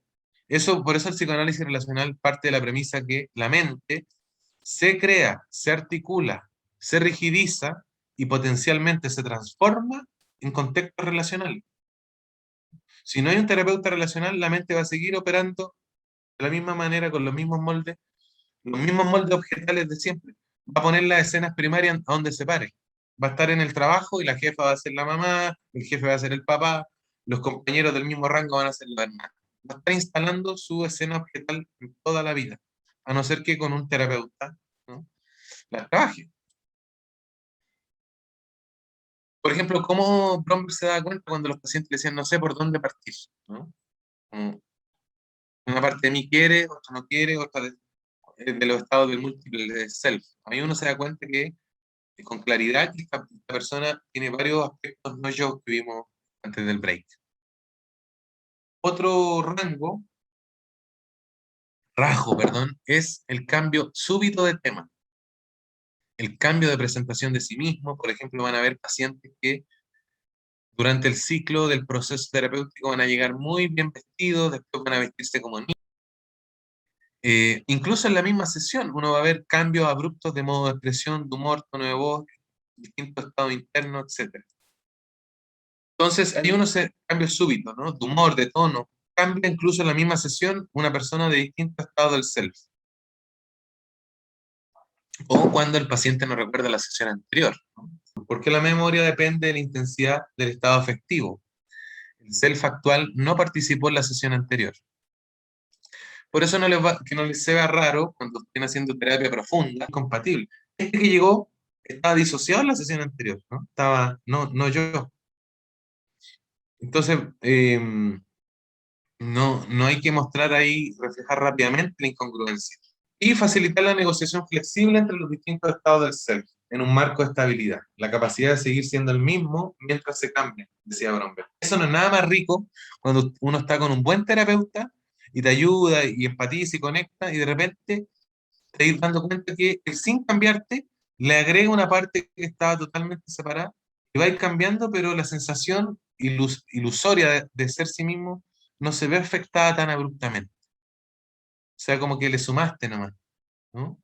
Speaker 1: Eso, por eso el psicoanálisis relacional parte de la premisa que la mente se crea, se articula, se rigidiza y potencialmente se transforma en contexto relacional. Si no hay un terapeuta relacional, la mente va a seguir operando de la misma manera, con los mismos moldes objetales de siempre. Va a poner las escenas primarias a donde se pare. Va a estar en el trabajo y la jefa va a ser la mamá, el jefe va a ser el papá, los compañeros del mismo rango van a ser la hermana. Va a estar instalando su escena objetal en toda la vida, a no ser que con un terapeuta, ¿no?, la trabaje. Por ejemplo, ¿cómo Bromberg se da cuenta cuando los pacientes le decían no sé por dónde partir, ¿no? Como una parte de mí quiere, otra no quiere, otra de los estados del múltiple self. Ahí uno se da cuenta que con claridad que esta persona tiene varios aspectos no yo que vimos antes del break. Otro rasgo, perdón, es el cambio súbito de tema. el cambio de presentación de sí mismo. Por ejemplo, van a haber pacientes que durante el ciclo del proceso terapéutico van a llegar muy bien vestidos, después van a vestirse como niños. Incluso en la misma sesión, uno va a ver cambios abruptos de modo de expresión, de humor, tono de voz, distintos estados internos, etc. Entonces, hay unos cambios súbitos, ¿no? De humor, de tono. Cambia incluso en la misma sesión una persona de distintos estados del self. O cuando el paciente no recuerda la sesión anterior, ¿no? Porque la memoria depende de la intensidad del estado afectivo. El self actual no participó en la sesión anterior. Por eso que no les sea raro cuando estén haciendo terapia profunda, compatible. Este que llegó estaba disociado en la sesión anterior, ¿no? Estaba, no yo. Entonces, no hay que mostrar ahí, reflejar rápidamente la incongruencia. Y facilitar la negociación flexible entre los distintos estados del ser, en un marco de estabilidad. La capacidad de seguir siendo el mismo mientras se cambia, decía Bromberg. Eso no es nada más rico cuando uno está con un buen terapeuta y te ayuda y empatiza y conecta y de repente te vas dando cuenta que él, sin cambiarte, le agrega una parte que estaba totalmente separada y va a ir cambiando, pero la sensación ilusoria de ser sí mismo no se ve afectada tan abruptamente. O sea, como que le sumaste nomás, ¿no?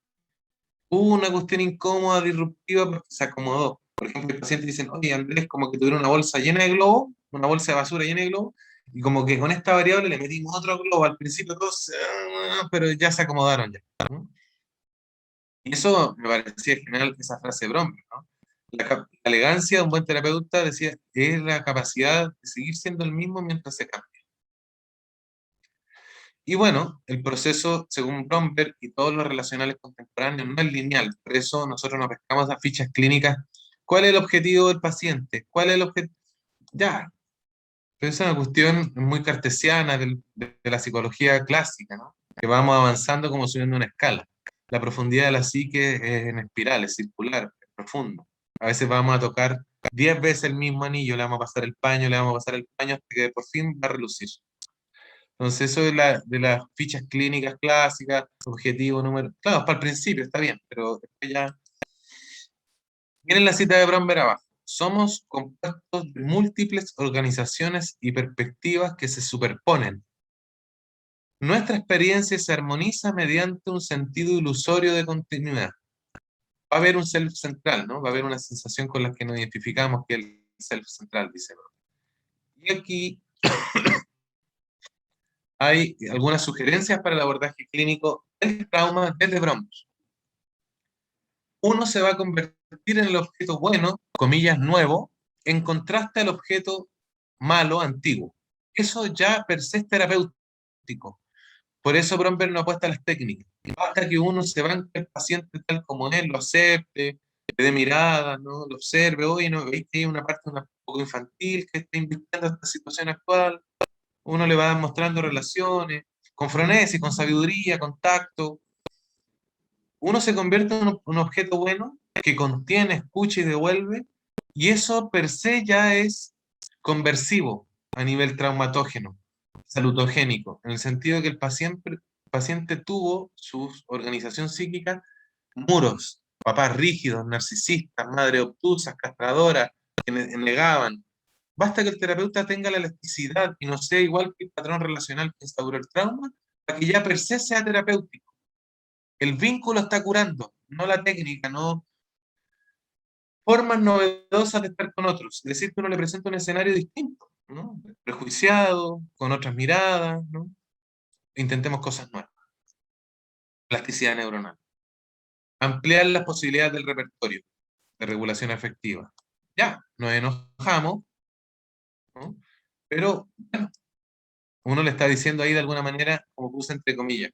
Speaker 1: Hubo una cuestión incómoda, disruptiva, porque se acomodó. Por ejemplo, el paciente dice, oye, Andrés, como que tuviera una bolsa llena de globos, una bolsa de basura llena de globos, y como que con esta variable le metimos otro globo. Al principio todos, pero ya se acomodaron ya, ¿no? Y eso me parecía genial, esa frase de Bromberg, ¿no? La elegancia de un buen terapeuta, decía, es la capacidad de seguir siendo el mismo mientras se cambia. Y bueno, el proceso, según Bromberg y todos los relacionales contemporáneos, no es lineal. Por eso nosotros nos pescamos a fichas clínicas. ¿Cuál es el objetivo del paciente? ¿Cuál es el objetivo? Ya, pero esa es una cuestión muy cartesiana de la psicología clásica, ¿no? Que vamos avanzando como subiendo una escala. La profundidad de la psique es en espiral, es circular, es profundo. A veces vamos a tocar 10 veces el mismo anillo, le vamos a pasar el paño, le vamos a pasar el paño hasta que por fin va a relucir. Entonces, eso de las fichas clínicas clásicas, objetivo, número. Claro, para el principio está bien, pero después ya. Miren la cita de Bromberg abajo. Somos compuestos de múltiples organizaciones y perspectivas que se superponen. Nuestra experiencia se armoniza mediante un sentido ilusorio de continuidad. Va a haber un self central, ¿no? Va a haber una sensación con la que nos identificamos, que es el self central, dice Bromberg. Y aquí hay algunas sugerencias para el abordaje clínico del trauma desde Bromberg. Uno se va a convertir en el objeto bueno, comillas, nuevo, en contraste al objeto malo, antiguo. Eso ya per se es terapéutico. Por eso Bromberg no apuesta a las técnicas. Basta que uno se banque al paciente tal como es, lo acepte, le dé mirada, ¿no? Lo observe. Oye, ¿no veis que hay una parte un poco infantil que está invirtiendo esta situación actual? Uno le va mostrando relaciones, con frenesí, con sabiduría, con tacto. Uno se convierte en un objeto bueno que contiene, escucha y devuelve, y eso per se ya es conversivo a nivel traumatógeno, salutogénico, en el sentido de que el paciente tuvo su organización psíquica muros, papás rígidos, narcisistas, madres obtusas, castradoras, que negaban. Basta que el terapeuta tenga la elasticidad y no sea igual que el patrón relacional que instauró el trauma, para que ya per se sea terapéutico. El vínculo está curando, no la técnica, no formas novedosas de estar con otros. Es decir, que uno le presenta un escenario distinto, ¿no? Prejuiciado, con otras miradas, ¿no? Intentemos cosas nuevas. Plasticidad neuronal. Ampliar las posibilidades del repertorio de regulación afectiva. Ya, nos enojamos, ¿no? Pero bueno, uno le está diciendo ahí de alguna manera, como puse entre comillas,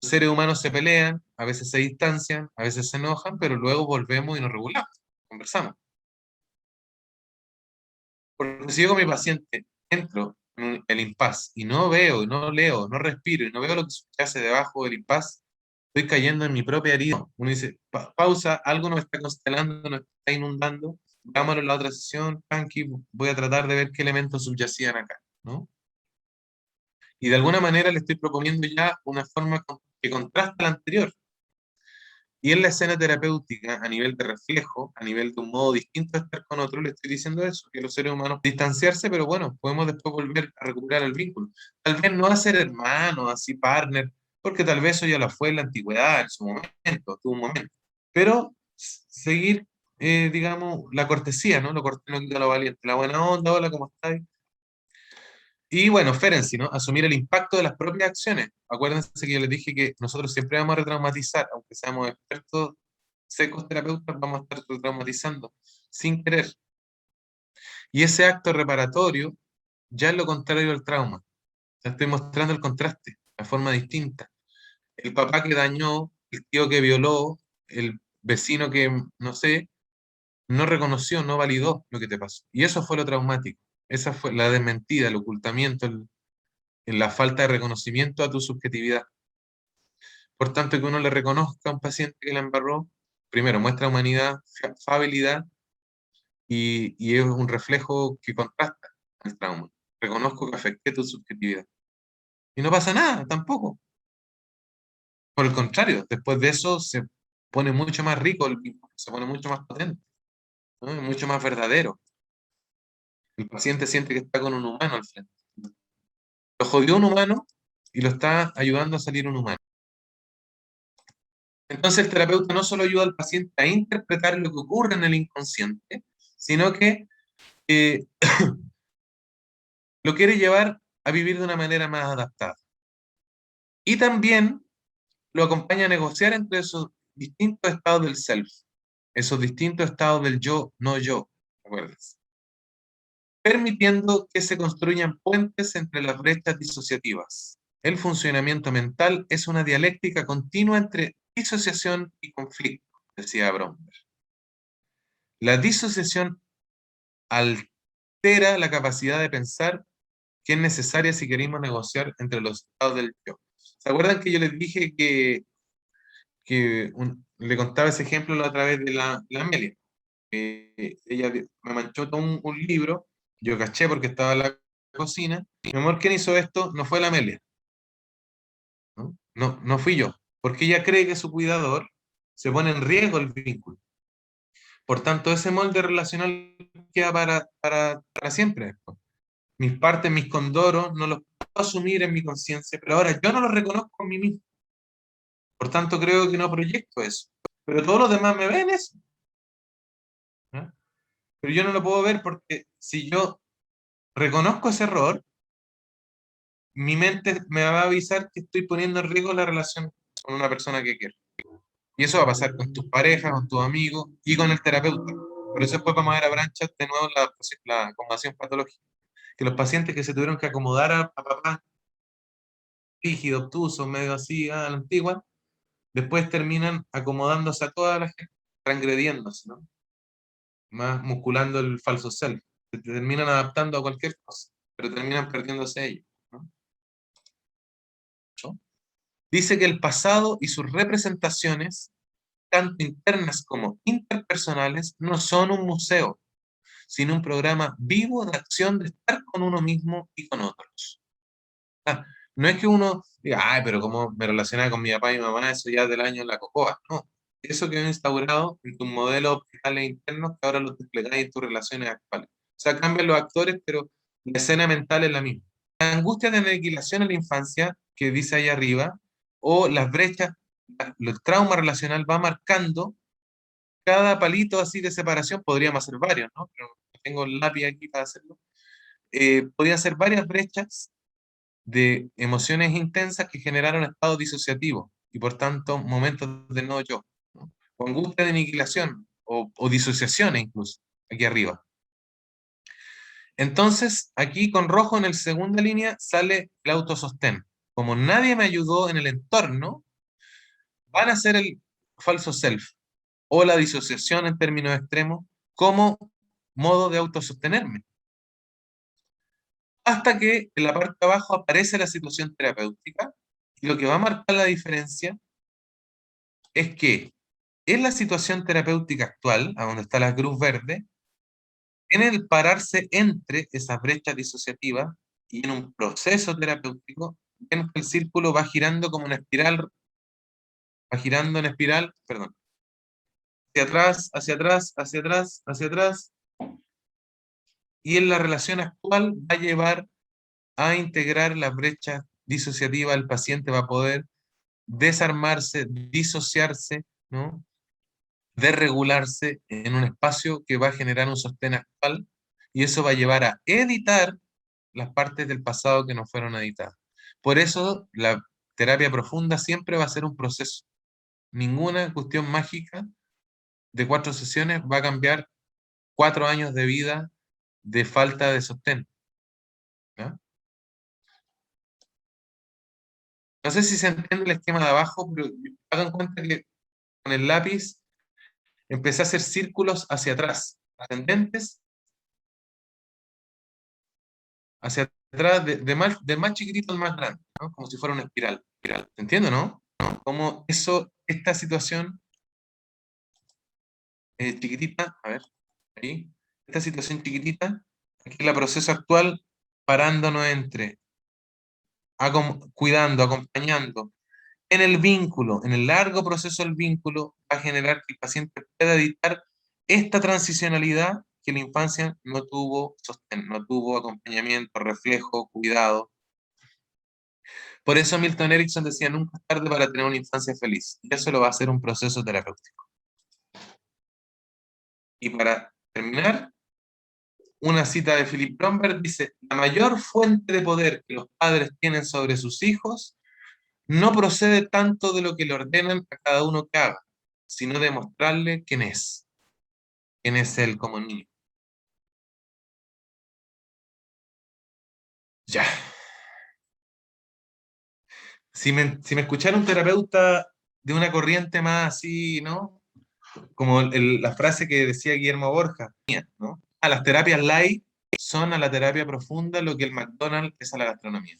Speaker 1: los seres humanos se pelean, a veces se distancian, a veces se enojan, pero luego volvemos y nos regulamos, conversamos. Porque si yo con mi paciente entro en el impas y no veo, y no leo, no respiro, y no veo lo que hace debajo del impas, estoy cayendo en mi propia herida. Uno dice, pausa, algo nos está constelando, nos está inundando, vámonos a la otra sesión, tranqui, voy a tratar de ver qué elementos subyacían acá, ¿no? Y de alguna manera le estoy proponiendo ya una forma que contrasta la anterior. Y en la escena terapéutica, a nivel de reflejo, a nivel de un modo distinto de estar con otro, le estoy diciendo eso, que los seres humanos distanciarse, pero bueno, podemos después volver a recuperar el vínculo. Tal vez no a ser hermanos, así partner, porque tal vez eso ya lo fue en la antigüedad, en su momento, tuvo un momento. Pero seguir, digamos, la cortesía, ¿no? Lo cortés no quita lo valiente, la buena onda, hola, ¿cómo estás? Y bueno, Ferenczi, ¿no? Asumir el impacto de las propias acciones. Acuérdense que yo les dije que nosotros siempre vamos a retraumatizar, aunque seamos expertos secos terapeutas, vamos a estar retraumatizando sin querer. Y ese acto reparatorio ya es lo contrario al trauma. Ya estoy mostrando el contraste, la forma distinta. El papá que dañó, el tío que violó, el vecino que, no sé, no reconoció, no validó lo que te pasó. Y eso fue lo traumático. Esa fue la desmentida, el ocultamiento, la falta de reconocimiento a tu subjetividad. Por tanto, que uno le reconozca a un paciente que la embarró, primero muestra humanidad, afabilidad y es un reflejo que contrasta el trauma. Reconozco que afecté tu subjetividad. Y no pasa nada tampoco. Por el contrario, después de eso se pone mucho más rico el vínculo, se pone mucho más potente, ¿no? Mucho más verdadero. El paciente siente que está con un humano al frente. Lo jodió un humano y lo está ayudando a salir un humano. Entonces el terapeuta no solo ayuda al paciente a interpretar lo que ocurre en el inconsciente, sino que eh, lo quiere llevar a vivir de una manera más adaptada. Y también lo acompaña a negociar entre esos distintos estados del self, esos distintos estados del yo, no yo, ¿recuerdas? Permitiendo que se construyan puentes entre las brechas disociativas. El funcionamiento mental es una dialéctica continua entre disociación y conflicto, decía Bromberg. La disociación altera la capacidad de pensar que es necesaria si queremos negociar entre los estados del yo. ¿Se acuerdan que yo les dije que le contaba ese ejemplo la otra vez de la Amelia? Ella me manchó todo un libro, yo caché porque estaba en la cocina. Mi amor, ¿quién hizo esto? No fue la Amelia, ¿no? No, no fui yo, porque ella cree que su cuidador se pone en riesgo el vínculo. Por tanto, ese molde relacional queda para siempre después. Mis partes, mis condoros, no los puedo asumir en mi conciencia, pero ahora yo no los reconozco en mí mismo. Por tanto, creo que no proyecto eso. Pero todos los demás me ven eso, ¿no? Pero yo no lo puedo ver porque si yo reconozco ese error, mi mente me va a avisar que estoy poniendo en riesgo la relación con una persona que quiero. Y eso va a pasar con tus parejas, con tus amigos y con el terapeuta. Por eso después vamos a ver a Branchat de nuevo la acomodación patológica. Que los pacientes que se tuvieron que acomodar a papás rígidos, obtusos, medio así, a la antigua, después terminan acomodándose a toda la gente, transgrediéndose, ¿no? Más musculando el falso self. Se terminan adaptando a cualquier cosa, pero terminan perdiéndose ellos, ¿no? ¿No? Dice que el pasado y sus representaciones, tanto internas como interpersonales, no son un museo, sino un programa vivo de acción de estar con uno mismo y con otros. Ah, no es que uno diga, ay, pero como me relacionaba con mi papá y mi mamá, eso ya es del año en la cocoa. No, eso quedó instaurado en tus modelos opticales internos que ahora los desplegáis en tus relaciones actuales. O sea, cambian los actores, pero la escena mental es la misma. La angustia de aniquilación en la infancia, que dice ahí arriba, o las brechas, el trauma relacional va marcando cada palito así de separación, podríamos hacer varios, ¿no? Pero tengo el lápiz aquí para hacerlo. Podrían ser varias brechas de emociones intensas que generaron estados disociativos y por tanto momentos de no yo, ¿no? O angustia de aniquilación o disociaciones incluso, aquí arriba. Entonces, aquí con rojo en la segunda línea sale el autosostén. Como nadie me ayudó en el entorno, van a ser el falso self o la disociación en términos extremos como modo de autosostenerme. Hasta que en la parte de abajo aparece la situación terapéutica y lo que va a marcar la diferencia es que en la situación terapéutica actual, a donde está la cruz verde, en el pararse entre esas brechas disociativas y en un proceso terapéutico, vemos que el círculo va girando como una espiral va girando en espiral, perdón, hacia atrás, hacia atrás, hacia atrás, hacia atrás, y en la relación actual va a llevar a integrar la brecha disociativa, el paciente va a poder desarmarse, disociarse, ¿no? Desregularse en un espacio que va a generar un sostén actual, y eso va a llevar a editar las partes del pasado que no fueron editadas. Por eso la terapia profunda siempre va a ser un proceso. Ninguna cuestión mágica de 4 sesiones va a cambiar 4 años de vida de falta de sostén. ¿Ya? No sé si se entiende el esquema de abajo, pero hagan cuenta que con el lápiz empecé a hacer círculos hacia atrás, ascendentes, hacia atrás, de más chiquitito al más grande, ¿no? Como si fuera una espiral. ¿Se entiende, no? Como eso, esta situación chiquitita, a ver, ahí, esta situación chiquitita, aquí es la proceso actual, parándonos entre, cuidando, acompañando, en el vínculo, en el largo proceso del vínculo, va a generar que el paciente pueda editar esta transicionalidad que la infancia no tuvo sostén, no tuvo acompañamiento, reflejo, cuidado. Por eso Milton Erickson decía, nunca es tarde para tener una infancia feliz. Y eso lo va a hacer un proceso terapéutico. Y para terminar, una cita de Philip Bromberg dice, la mayor fuente de poder que los padres tienen sobre sus hijos no procede tanto de lo que le ordenan a cada uno que haga, sino de mostrarle quién es él como niño. Ya. Si me escuchara un terapeuta de una corriente más así, ¿no? Como la frase que decía Guillermo Borja, ¿no? A las terapias light son a la terapia profunda lo que el McDonald's es a la gastronomía.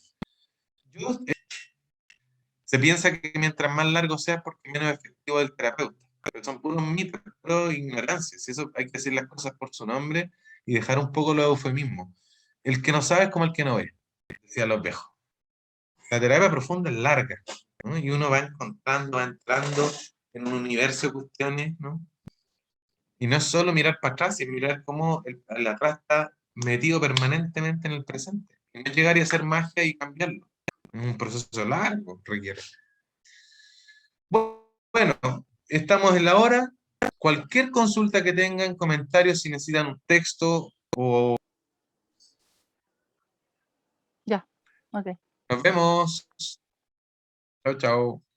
Speaker 1: Se piensa que mientras más largo sea, porque menos efectivo es el terapeuta. Pero son puros mitos, puros ignorancias. Y eso hay que decir las cosas por su nombre y dejar un poco los eufemismos. El que no sabe es como el que no ve, decía López. La terapia profunda es larga, ¿no? Y uno va encontrando, va entrando en un universo de cuestiones, ¿no? Y no es solo mirar para atrás, es mirar cómo el atrás está metido permanentemente en el presente. Y no es llegar y hacer magia y cambiarlo. Es un proceso largo, requiere. Bueno, estamos en la hora. Cualquier consulta que tengan, comentarios, si necesitan un texto o...
Speaker 2: Ya, ok.
Speaker 1: Nos vemos. Chao, chao.